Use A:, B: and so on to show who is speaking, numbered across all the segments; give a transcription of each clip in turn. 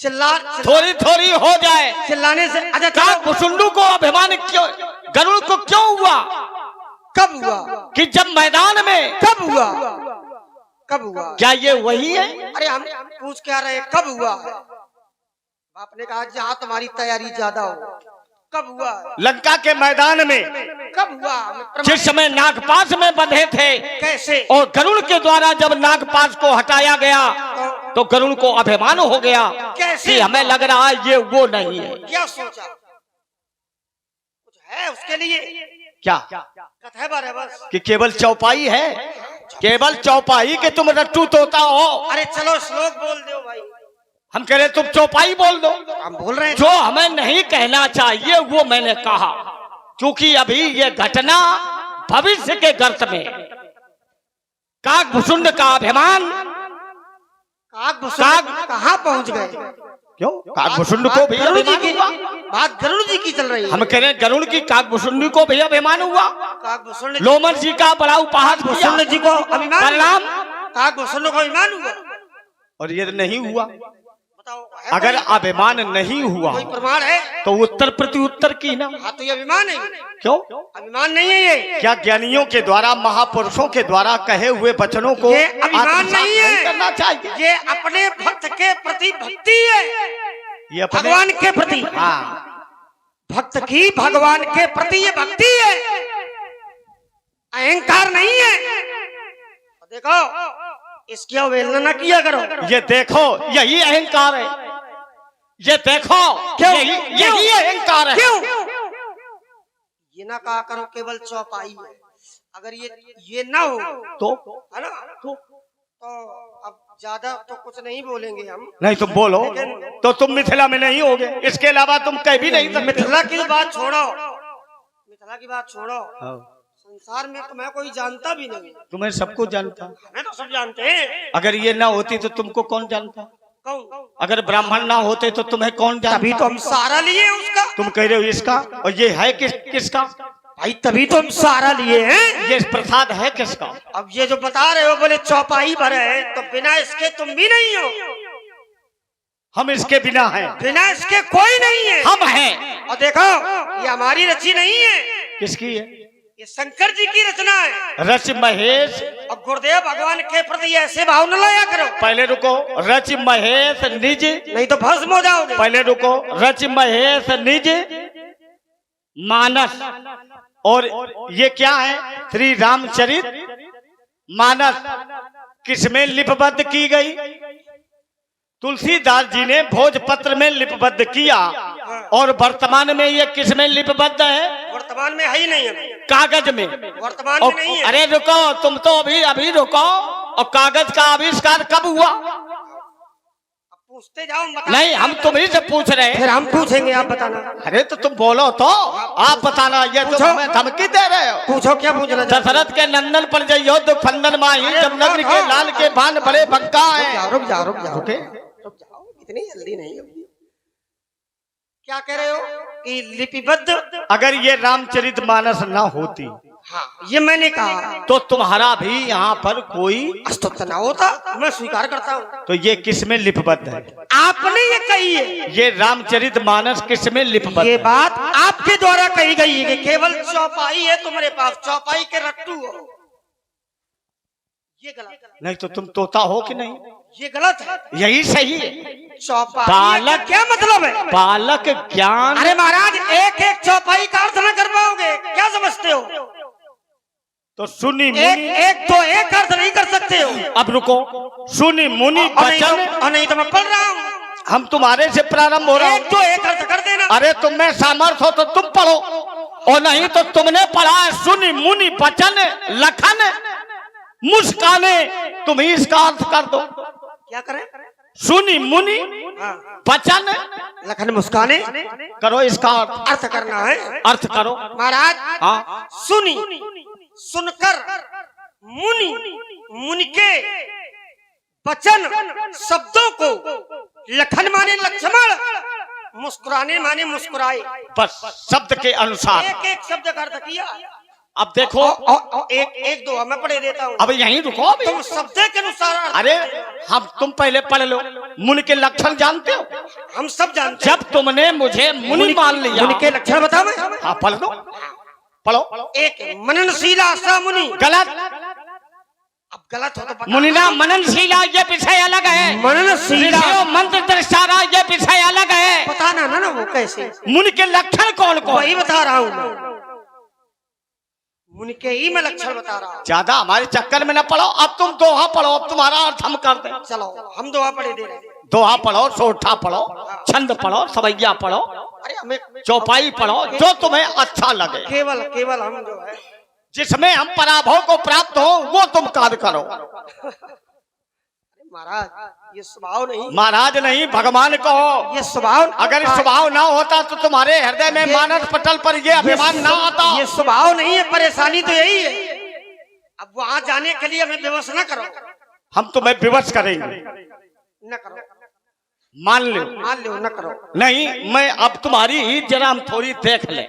A: थोड़ी थोड़ी हो जाए
B: चिल्लाने से। अच्छा
A: काकभूषुंड को अभिमान क्यों, गरुड़ को क्यों हुआ?
B: कब हुआ?
A: कि जब मैदान में।
B: कब हुआ? कब हुआ?
A: क्या ये वही है?
B: अरे हम पूछ क्या रहे, कब हुआ? बाप ने कहा जहाँ तुम्हारी तैयारी ज्यादा हो। कब हुआ?
A: लंका के मैदान में।
B: कब हुआ?
A: जिस समय नागपाश में बंधे थे।
B: कैसे?
A: और गरुड़ के द्वारा जब नागपाश को हटाया गया तो गरुड़ को अभिमान हो गया।
B: कैसे?
A: कि हमें लग रहा है ये वो नहीं है।
B: क्या सोचा? कुछ है उसके लिए?
A: क्या
B: कथा बारे बस
A: कि केवल चौपाई है? केवल चौपाई के तुम रट्टू तोता हो।
B: अरे चलो श्लोक बोल दो भाई।
A: हम कह रहे तुम चौपाई बोल दो।
B: हम बोल रहे हैं
A: जो हमें नहीं कहना चाहिए वो मैंने कहा, क्योंकि अभी ये घटना भविष्य के गर्त में काकभूषुंड का अभिमान।
B: काकभूषुंड कहाँ पहुंच गए?
A: क्यों? काकभूषुंड को भी अभिमान हुआ।
B: बात गरुड़ जी की चल रही है।
A: हम कह रहे हैं गरुड़ की काकभूषुंड को भी अभिमान हुआ।
B: काकभूषुंड
A: लोमन जी का बड़ा उपहार
B: काकभूषुंड जी को अभिमान,
A: परिणाम
B: काकभूषुंड को अभिमान हुआ।
A: और ये नहीं हुआ।
B: बताओ
A: अगर अभिमान नहीं हुआ
B: कोई प्रमाण है
A: तो उत्तर प्रति उत्तर की ना।
B: हाँ तो ये अभिमान है।
A: क्यों?
B: अभिमान नहीं है ये।
A: क्या ज्ञानियों के द्वारा, महापुरुषों के द्वारा कहे हुए वचनों को
B: ये अभिमान नहीं है,
A: करना चाहिए।
B: ये अपने भक्त के प्रति भक्ति है।
A: ये अपने
B: भगवान के प्रति।
A: हाँ,
B: भक्त की भगवान के प्रति ये भक्ति है, अहंकार नहीं है। देखो इसकी अवहेलना न किया करो।
A: ये देखो यही अहंकार है। ये देखो
B: क्यों?
A: यही अहंकार है।
B: क्यों? ये ना कहा करो केवल चौपाई है। अगर ये ना हो
A: तो
B: है ना तो अब ज्यादा तो कुछ नहीं बोलेंगे हम।
A: नहीं तुम बोलो तो तुम मिथिला में नहीं होगे, इसके अलावा तुम कह भी नहीं सकते।
B: मिथिला की बात छोड़ो, मिथिला की बात छोड़ो। संसार में तो मैं कोई जानता भी नहीं।
A: तुम्हें सबको जानता,
B: हमें तो सब जानते हैं।
A: अगर ये ना होती तो तुमको कौन जानता?
B: कौन?
A: अगर ब्राह्मण ना होते तो तुम्हें कौन जानता?
B: तभी तो हम सहारा लिए उसका।
A: तुम कह रहे हो इसका, और ये है किसका?
B: भाई तभी तो हम सहारा लिए हैं।
A: ये प्रसाद है किसका?
B: अब ये जो बता रहे हो बोले चौपाई भरे है, तो बिना इसके तुम भी नहीं हो।
A: हम इसके बिना हैं।
B: बिना इसके कोई नहीं है।
A: हम हैं।
B: और देखो ये हमारी रची नहीं है।
A: किसकी है?
B: ये शंकर जी की रचना है।
A: रच महेश।
B: अब गुरुदेव भगवान के प्रति ऐसे भाव न लाया करो।
A: पहले रुको, रच महेश निज,
B: नहीं तो भस्म हो जाओगे।
A: पहले रुको, रच महेश निज मानस। और ये क्या है? श्री रामचरित मानस किसमें लिपिबद्ध की गई? तुलसीदास जी ने भोजपत्र में लिपिबद्ध किया। और वर्तमान में ये किसमें लिपिबद्ध है?
B: वर्तमान में है ही नहीं है।
A: कागज में।
B: वर्तमान में नहीं है।
A: अरे रुको, तुम तो अभी रुको। और कागज का आविष्कार कब हुआ?
B: पूछते जाओ।
A: नहीं, हम तुम्ही से पूछ रहे हैं।
B: फिर हम पूछेंगे, आप बताना।
A: अरे तो तुम बोलो तो, आप बताना। ये तो हमें धमकी दे रहे हो।
B: पूछो क्या पूछना?
A: दशरथ के नंदन पर जइयो दुख फंदन माही, जब नगर के लाल के बाण बड़े बंका है।
B: रुक जाओ। इतनी जल्दी नहीं। क्या कह रहे हो कि लिपिबद्ध?
A: अगर ये रामचरित मानस ना होती,
B: हाँ ये मैंने कहा,
A: तो तुम्हारा भी यहाँ पर कोई
B: अस्तित्व ना होता। मैं स्वीकार करता हूँ।
A: तो ये किसमें लिपिबद्ध है?
B: आपने ये कही है।
A: ये रामचरित मानस किसमें लिपिबद्ध?
B: ये बात आपके द्वारा कही गई है कि केवल चौपाई है तुम्हारे पास, चौपाई के रट्टू हो। ये गलत।
A: नहीं तो तुम तोता हो कि नहीं?
B: ये गलत है।
A: यही सही है।
B: चौपाई
A: बालक
B: क्या मतलब है?
A: बालक ज्ञान।
B: अरे महाराज एक एक चौपाई का अर्थ न कर पाओगे, क्या समझते हो?
A: तो सुनी मुनि,
B: एक तो एक अर्थ नहीं कर सकते हो।
A: अब रुको, सुनी मुनि वचन।
B: नहीं तो मैं पढ़ रहा हूँ।
A: हम तुम्हारे से प्रारंभ हो रहा हूँ।
B: एक तो एक अर्थ कर देना।
A: अरे तुम में सामर्थ हो तो तुम पढ़ो, और नहीं तो तुमने पढ़ा है सुनी मुनि वचन लखन मुस्काने, तुम ही इसका अर्थ कर दो।
B: क्या करें?
A: सुनी मुनि वचन
B: लखन मुस्काने
A: करो, इसका
B: अर्थ करना है।
A: अर्थ करो
B: महाराज।
A: हाँ।
B: सुनी, सुनकर, मुनि, मुनि के वचन शब्दों को, लखन माने लक्ष्मण, मुस्कुराने माने मुस्कुराए।
A: बस शब्द के अनुसार
B: एक एक शब्द का अर्थ किया।
A: अब देखो
B: एक दो मैं पढ़े देता हूँ।
A: अब यहीं रुको अभी।
B: तुम शब्द के अनुसार
A: अरे हम तुम पहले पढ़ लो। मुनि के लक्षण जानते हो?
B: हम सब जानते हैं।
A: जब तुमने मुझे मुनि मान लिया।
B: मुनि के लक्षण बताओ मैं।
A: हाँ पढ़ दो, पढ़ो।
B: एक मननशीला सा मुनि।
A: गलत।
B: अब गलत हो तो बता।
A: मुनिना मननशीला ये विषय अलग है।
B: मननशीला
A: मंत्र दृष्टारा ये विषय अलग है।
B: पता ना वो कैसे।
A: मुनि के लक्षण कौन कौन?
B: वही बता रहा हूँ, मुनि के ही मैं लक्षण बता रहा हूँ।
A: ज्यादा हमारे चक्कर में न पढ़ो। अब तुम दोहा पढ़ो, अब तुम्हारा अर्थ हम कर दें।
B: चलो हम दोहा पढ़े दे रहे हैं।
A: दोहा पढ़ो, सोठा पढ़ो, छंद पढ़ो, सवैया पढ़ो,
B: अरे हमें
A: चौपाई पढ़ो, जो तुम्हें अच्छा लगे।
B: केवल हम जो है
A: जिसमें हम पराभव को प्राप्त हो वो तुम कार्य करो।
B: महाराज ये स्वभाव नहीं।
A: महाराज नहीं, भगवान कहो।
B: ये स्वभाव
A: अगर स्वभाव ना होता तो तुम्हारे हृदय में मानस पटल पर ये अभिमान ना आता।
B: ये स्वभाव नहीं है, परेशानी तो यही है। अब वहां जाने के लिए हमें विवश न करो।
A: हम तुम्हें विवश करेंगे।
B: न करो,
A: मान लो
B: न करो।
A: नहीं, मैं अब तुम्हारी ही जरा हम थोड़ी देख ले,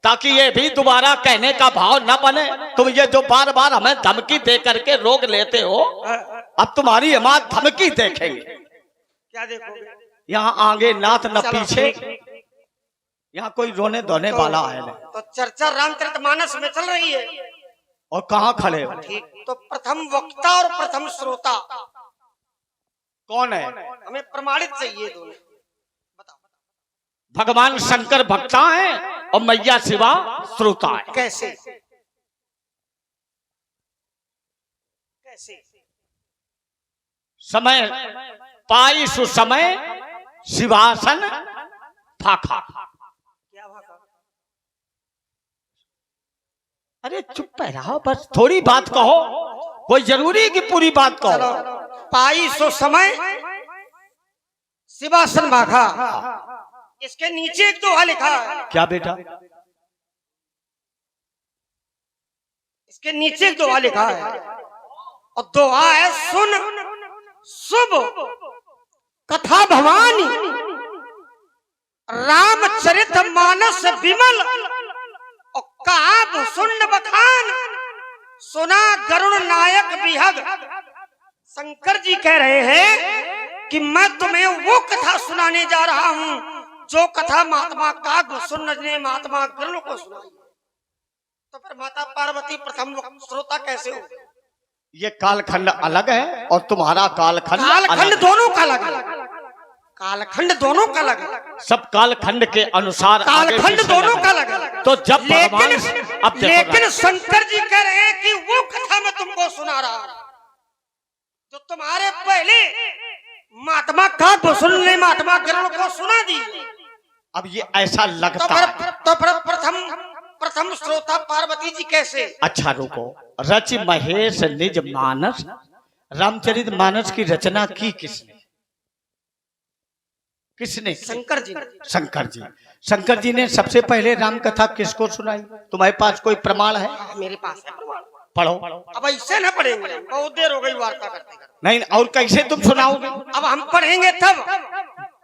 A: ताकि ये भी दोबारा कहने का भाव न बने। तुम ये जो बार बार हमें धमकी दे करके रोक लेते हो, अब तुम्हारी हम धमकी देखेंगे।
B: क्या देखोगे?
A: यहाँ आगे नाथ न पीछे, यहाँ कोई रोने धोने वाला है नहीं।
B: तो चर्चा रामचरितमानस में चल रही है।
A: और कहाँ खड़े हो?
B: ठीक, तो प्रथम वक्ता और प्रथम श्रोता
A: कौन है?
B: हमें प्रमाणित चाहिए दोनों। बताओ
A: भगवान शंकर भक्ता है और मैया शिवा श्रोता है।
B: कैसे?
A: समय पाई सुसमय शिवासन फाखा।
B: क्या भाखा?
A: अरे चुप रहो, बस थोड़ी बात कहो। कोई जरूरी कि पूरी बात कहो?
B: पाई सो समय शिवासन भाखा। इसके नीचे एक दोहा लिखा है।
A: क्या बेटा?
B: इसके नीचे एक दोहा लिखा है और दोहा है, सुन शुभ कथा भवानी रामचरित मानस विमल और काब सुन बखान सुना गरुड़ नायक विहग। शंकर जी कह रहे हैं कि मैं तुम्हें वो कथा सुनाने जा रहा हूं जो कथा महात्मा कागभूषण ने महात्मा गरुड़ को सुनाई। तो फिर माता पार्वती प्रथम श्रोता कैसे हो?
A: ये कालखंड अलग है और तुम्हारा कालखंड
B: दोनों का अलग है। कालखंड दोनों का अलग है।
A: सब कालखंड के अनुसार
B: कालखंड दोनों का अलग है।
A: तो जब
B: लेकिन शंकर जी कह रहे हैं कि वो कथा मैं तुमको सुना रहा हूं जो तुम्हारे पहले महात्मा कागभूषण ने महात्मा गरुड़ को सुना दी।
A: अब ये ऐसा लगता है
B: तो प्रथम श्रोता पार्वती जी कैसे?
A: अच्छा रुको, रच महेश निज मानस। रामचरित मानस की रचना की किसने?
B: शंकर जी।
A: शंकर जी ने सबसे पहले राम कथा किसको सुनाई? तुम्हारे पास कोई प्रमाण है?
B: मेरे पास है प्रमाण।
A: पढ़ो।
B: अब ऐसे ना पढ़ेंगे, बहुत देर हो गई वार्ता करते।
A: नहीं, और कैसे तुम सुनाओगे?
B: अब हम पढ़ेंगे तब।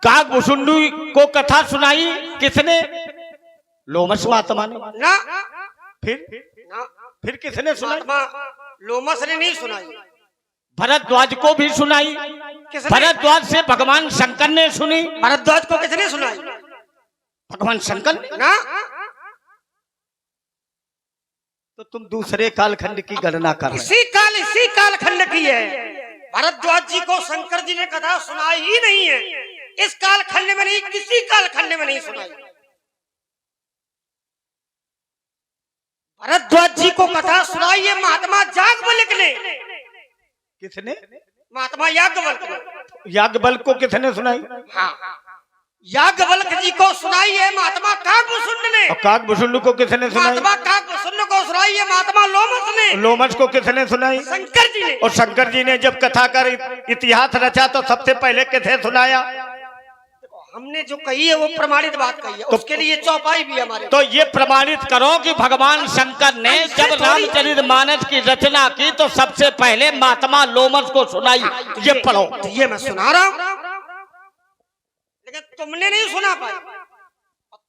A: कागभूषण को कथा सुनाई किसने? लोमस महात्मा ने
B: ना।
A: फिर किसने सुनाई?
B: लोमस ने नहीं सुनाई।
A: भरद्वाज को भी सुनाई। भरद्वाज से भगवान शंकर ने सुनी।
B: भरद्वाज को किसने सुनाई?
A: भगवान शंकर ने
B: ना।
A: तो तुम दूसरे कालखंड की गणना कर रहे हो।
B: इसी कालखंड की है। भरद्वाज जी को शंकर जी ने कथा सुनाई ही नहीं है। इस कालखंड में नहीं, किसी कालखंड में नहीं सुनाई। भरद्वाज जी को कथा सुनाई है महात्मा याज्ञवल्क्य ने।
A: किसने?
B: महात्मा याज्ञवल्क्य।
A: याज्ञवल्क्य को किसने सुनाई?
B: हाँ, याज्ञवल्क्य जी को सुनाई है महात्मा कागभूषण ने।
A: और कागभूषण को किसने सुनाई?
B: महात्मा कागभूषण को सुनाई है महात्मा लोमस ने।
A: लोमस को किसने सुनाई?
B: शंकर जी ने।
A: और शंकर जी ने जब कथा कर इतिहास रचा तो सबसे पहले किसे सुनाया?
B: हमने जो कही है वो प्रमाणित बात कही है। तो उसके लिए चौपाई भी हमारे।
A: तो ये प्रमाणित करो कि भगवान शंकर ने जब रामचरितमानस की रचना की तो सबसे पहले महात्मा लोमस को सुनाई। ये पढ़ो।
B: तो ये मैं सुना रहा हूं, लेकिन तुमने नहीं सुना पाई।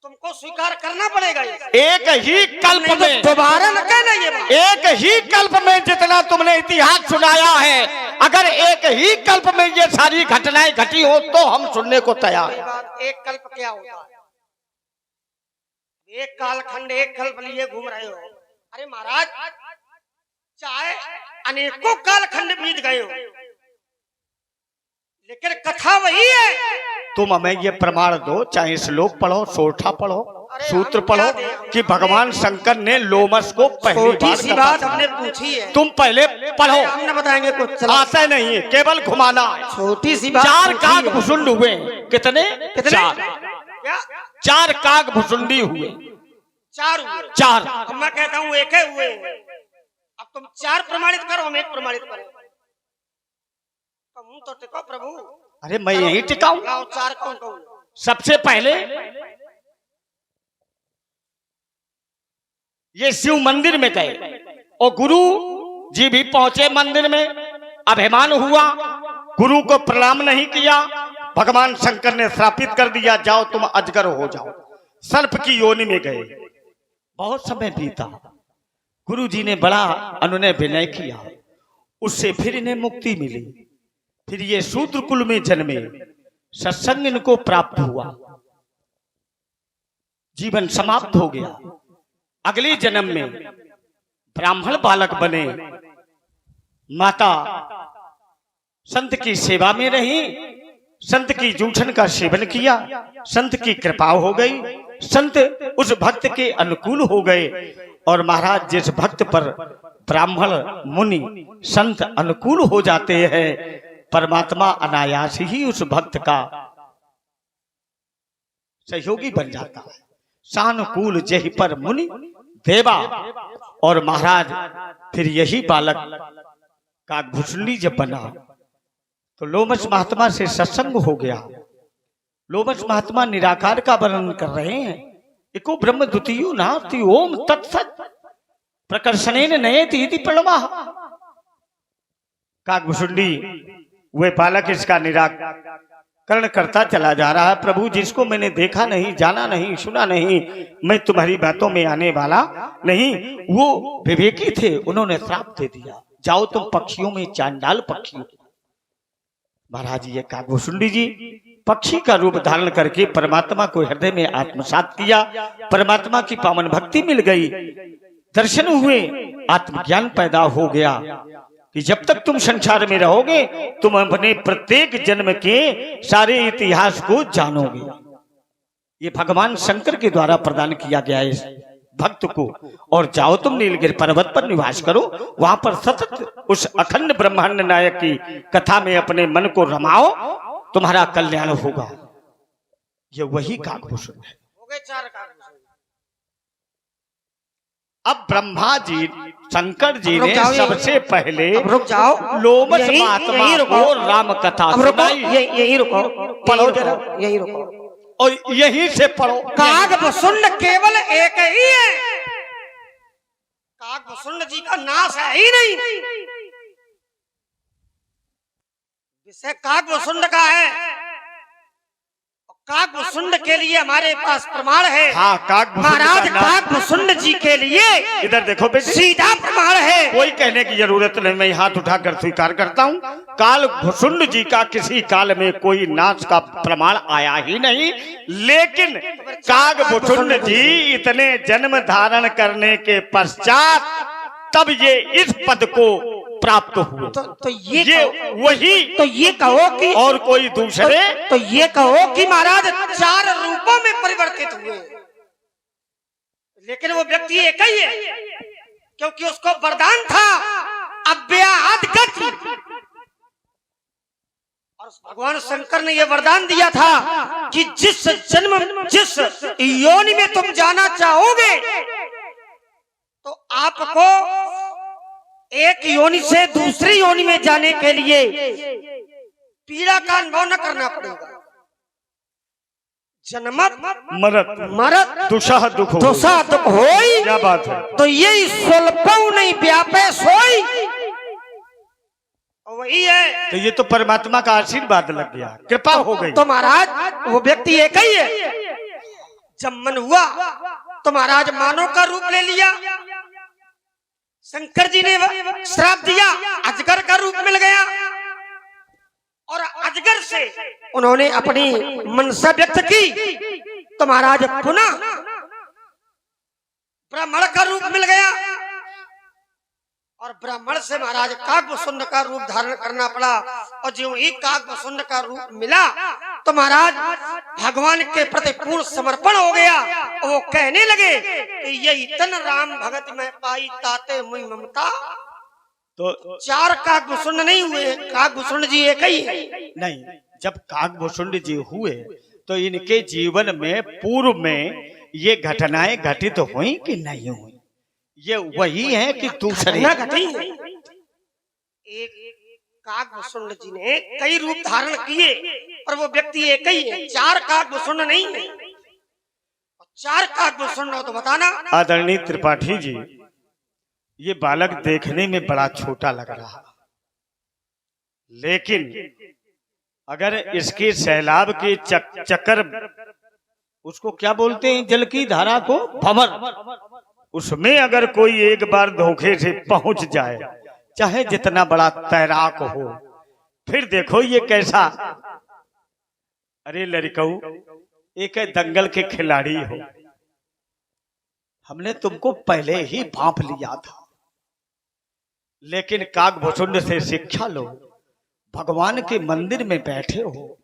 B: तुमको स्वीकार करना पड़ेगा ये।
A: एक ही कल्प
B: नहीं तो
A: में,
B: दोबारा न कहना ये बात।
A: एक ही कल्प में जितना तुमने इतिहास सुनाया है, अगर एक ही कल्प में ये सारी घटनाएं घटी हो तो हम सुनने को तैयार हैं।
B: एक कल्प क्या होता है? एक कालखंड एक कल्प लिए घूम रहे हो। अरे महाराज, चाहे अनेकों कालखंड बीत गए हो, लेकिन कथा वही है।
A: तुम हमें ये प्रमाण दो, चाहे श्लोक पढ़ो, सोठा पढ़ो, सूत्र पढ़ो कि भगवान शंकर ने लोमस को पहली
B: छोटी सी
A: बार
B: बात हमने पूछी है,
A: तुम पहले पढ़ो।
B: हम न बताएंगे कुछ। चलो।
A: आशा नहीं है, केवल घुमाना है।
B: छोटी सी बात
A: 4
B: पूछी
A: काग
B: है।
A: भुसुंड हुए। कितने?
B: कितने?
A: 4।
B: क्या?
A: 4 काग भुसुंडी हुए।
B: 4 हुए।
A: 4।
B: अब मैं कहता हूँ एक ही हुए। अब तुम 4 प्रमाणित करो, हम 1 प्रमाणित करें। तुम तो टिको प्रभु।
A: अरे मैं यही टिकाऊं।
B: 4 कौन कौन?
A: सबसे पहले ये शिव मंदिर में गए और गुरु जी भी पहुंचे मंदिर में। अभिमान हुआ, गुरु को प्रणाम नहीं किया। भगवान शंकर ने श्रापित कर दिया, जाओ तुम अजगर हो जाओ। सर्प की योनि में गए। बहुत समय बीता, गुरु जी ने बड़ा अनुनय विनय किया, उससे फिर इन्हें मुक्ति मिली। फिर ये शूद्र कुल में जन्मे, सत्संग इनको प्राप्त हुआ, जीवन समाप्त हो गया। अगले जन्म में ब्राह्मण बालक बने, माता संत की सेवा में रही, संत की जूठन का सेवन किया, संत की कृपा हो गई, संत उस भक्त के अनुकूल हो गए। और महाराज, जिस भक्त पर ब्राह्मण मुनि संत अनुकूल हो जाते हैं, परमात्मा अनायास ही उस भक्त का सहयोगी बन जाता है। सानुकूल जहि पर मुनि देवा। और महाराज, फिर यही बालक काकभूषणी जब बना तो लोमस महात्मा से सत्संग हो गया। लोमस महात्मा निराकार का वर्णन कर रहे हैं। एको ब्रह्म द्वितीयो नास्ति ओम तत्सत् प्रकर्षणेन नयेति इति प्रणवः। काकभूषणी वे बालक इसका निराकरण करता चला जा रहा है। प्रभु, जिसको मैंने देखा नहीं, जाना नहीं, सुना नहीं, मैं तुम्हारी बातों में आने वाला नहीं। वो विवेकी थे, उन्होंने श्राप दे दिया, जाओ तुम पक्षियों में चांडाल पक्षी हो। महाराज, ये काकभूषणी जी पक्षी का रूप धारण करके परमात्मा को हृदय में आत्मसात किया। परमात्मा की पावन भक्ति मिल गई, दर्शन हुए, आत्मज्ञान पैदा हो गया कि जब तक तुम संसार में रहोगे, तुम अपने प्रत्येक जन्म के सारे इतिहास को जानोगे। ये भगवान शंकर के द्वारा प्रदान किया गया है इस भक्त को। और जाओ तुम नीलगिरि पर्वत पर निवास करो, वहां पर सतत उस अखंड ब्रह्मांड नायक की कथा में अपने मन को रमाओ, तुम्हारा कल्याण होगा। ये वही काकभूषण है।
B: हो गए 4 काकभूषण।
A: अब ब्रह्मा जी, शंकर जी
B: रुक
A: ने
B: जाओ,
A: सबसे पहले
B: रुक जाओ,
A: लोमस महात्मा को राम कथा सुनाई।
B: यही रुको,
A: पढ़ो जरा,
B: यही रुको।
A: और यहीं से पढ़ो।
B: काकभूषण केवल एक ही है, काकभूषण जी का नाश है ही नहीं। विषय काकभूषण का है, काकभूषण के लिए हमारे पास प्रमाण है।
A: हाँ, काकभूषण
B: महाराज,
A: का नाम।
B: काकभूषण जी के लिए
A: इधर देखो बेटी,
B: सीधा प्रमाण है।
A: कोई कहने की जरूरत नहीं, मैं हाथ उठाकर स्वीकार करता हूँ। काकभूषण जी का किसी काल में कोई नाश का प्रमाण आया ही नहीं, लेकिन काकभूषण जी इतने जन्म धारण करने के पश्चात तब ये इस पद को प्राप्त हुए।
B: तो ये
A: वही,
B: तो ये कहो कि
A: और कोई दूसरे,
B: तो ये कहो कि महाराज 4 रूपों में परिवर्तित हुए, लेकिन वो व्यक्ति एक ही है, क्योंकि उसको वरदान था अव्याहत गति। और भगवान शंकर ने ये वरदान दिया था कि जिस जन्म, जिस योनि में तुम जाना चाहोगे, तो आपको एक योनि से दूसरी योनि में जाने के लिए पीड़ा का अनुभव न करना पड़ेगा। जन्मत
A: मरत
B: मरत
A: दुसह दुख
B: होई।
A: क्या बात है।
B: तो यही स्वल्पौ नहीं व्यापे सोई, वही है।
A: तो ये तो परमात्मा का आशीर्वाद लग गया, कृपा हो गई।
B: तो महाराज, वो व्यक्ति एक ही है। जब मन हुआ तो महाराज मानव का रूप ले लिया। शंकर जी ने श्राप दिया, अजगर का रूप मिल गया और अजगर से उन्होंने अपनी मनसा व्यक्त की तो महाराज पुनः ब्राह्मण का रूप मिल गया और ब्राह्मण से महाराज काकभूषुंड का रूप धारण करना पड़ा। और जो ही काकभूषुंड का रूप मिला तो महाराज भगवान के प्रति पूर्ण समर्पण हो गया। वो कहने लगे कि यही तन राम भगत में पाई ताते मुई ममता।
A: तो
B: चार काकभूषुंड नहीं हुए, काकभूषुंड जी एक ही है।
A: नहीं, जब काकभूषुंड जी हुए तो इनके जीवन में पूर्व में ये घटनाएं घटित हुई कि नहीं हुई? ये वही है कि दूसरे?
B: एक काकभूषुंड जी ने कई रूप धारण किए और वो व्यक्ति एक ही है, चार काकभूषुंड नहीं है। चार काकभूषुंड हो तो बताना।
A: आदरणीय त्रिपाठी जी, ये बालक देखने में बड़ा छोटा लग रहा, लेकिन अगर इसके सैलाब के चक्कर, उसको क्या बोलते हैं, जल की धारा को भंवर, उसमें अगर कोई एक बार धोखे से पहुंच जाए, चाहे जितना बड़ा तैराक हो, फिर देखो ये कैसा। अरे लड़कऊ, एक दंगल के खिलाड़ी हो, हमने तुमको पहले ही भांप लिया था, लेकिन काकभूषुंड से शिक्षा लो, भगवान के मंदिर में बैठे हो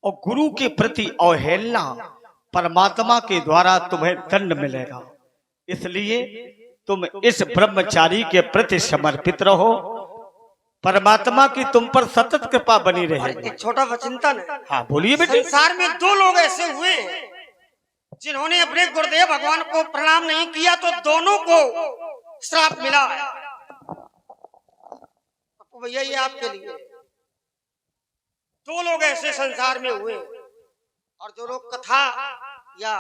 A: और गुरु के प्रति अवहेलना, परमात्मा के द्वारा तुम्हें दंड मिलेगा। इसलिए तुम इस ब्रह्मचारी के प्रति समर्पित रहो, परमात्मा की तुम पर सतत कृपा बनी रहेगी।
B: एक छोटा वचिंतन है।
A: हाँ बोलिए बेटे।
B: संसार में दो लोग ऐसे हुए जिन्होंने अपने गुरुदेव भगवान को प्रणाम नहीं किया तो दोनों को श्राप मिला। भैया ये आपके लिए दो लोग ऐसे संसार में हुए, और जो लोग कथा या